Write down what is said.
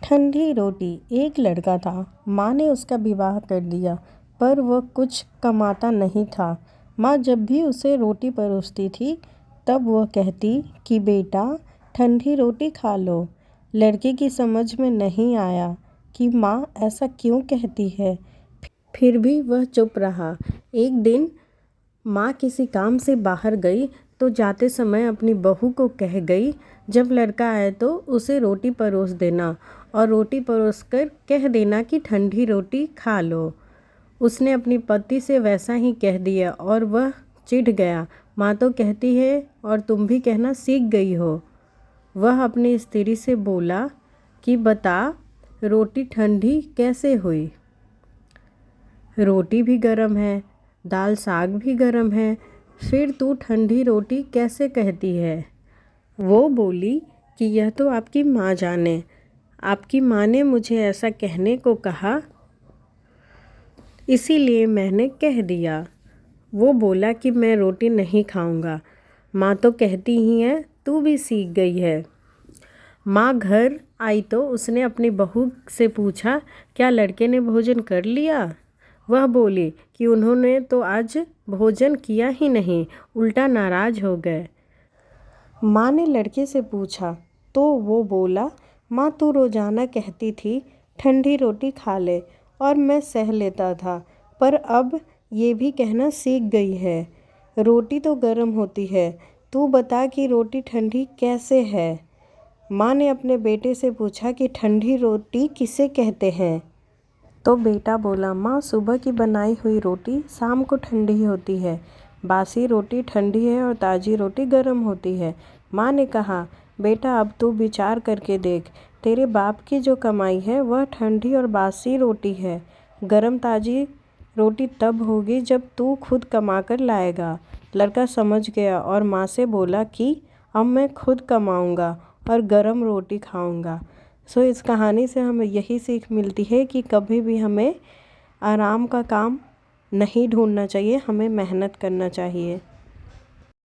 ठंडी रोटी। एक लड़का था, माँ ने उसका विवाह कर दिया, पर वह कुछ कमाता नहीं था। माँ जब भी उसे रोटी परोसती थी, तब वह कहती कि बेटा, ठंडी रोटी खा लो। लड़के की समझ में नहीं आया कि माँ ऐसा क्यों कहती है, फिर भी वह चुप रहा। एक दिन माँ किसी काम से बाहर गई तो जाते समय अपनी बहू को कह गई, जब लड़का आए तो उसे रोटी परोस देना और रोटी परोसकर कह देना कि ठंडी रोटी खा लो। उसने अपनी पति से वैसा ही कह दिया और वह चिढ़ गया। माँ तो कहती है और तुम भी कहना सीख गई हो। वह अपनी स्त्री से बोला कि बता, रोटी ठंडी कैसे हुई? रोटी भी गर्म है, दाल साग भी गर्म है, फिर तू ठंडी रोटी कैसे कहती है? वो बोली कि यह तो आपकी माँ जाने। आपकी माँ ने मुझे ऐसा कहने को कहा, इसीलिए मैंने कह दिया। वो बोला कि मैं रोटी नहीं खाऊंगा। माँ तो कहती ही है, तू भी सीख गई है। माँ घर आई तो उसने अपनी बहू से पूछा, क्या लड़के ने भोजन कर लिया? वह बोली कि उन्होंने तो आज भोजन किया ही नहीं, उल्टा नाराज हो गए। माँ ने लड़के से पूछा तो वो बोला, माँ तू रोज़ाना कहती थी ठंडी रोटी खा ले और मैं सह लेता था, पर अब ये भी कहना सीख गई है। रोटी तो गर्म होती है, तू बता कि रोटी ठंडी कैसे है? माँ ने अपने बेटे से पूछा कि ठंडी रोटी किसे कहते हैं? तो बेटा बोला, माँ सुबह की बनाई हुई रोटी शाम को ठंडी होती है, बासी रोटी ठंडी है और ताज़ी रोटी गर्म होती है। माँ ने कहा, बेटा अब तू विचार करके देख, तेरे बाप की जो कमाई है वह ठंडी और बासी रोटी है। गर्म ताज़ी रोटी तब होगी जब तू खुद कमा कर लाएगा। लड़का समझ गया और माँ से बोला कि अब मैं खुद कमाऊँगा और गर्म रोटी खाऊँगा। सो इस कहानी से हमें यही सीख मिलती है कि कभी भी हमें आराम का काम नहीं ढूंढना चाहिए, हमें मेहनत करना चाहिए।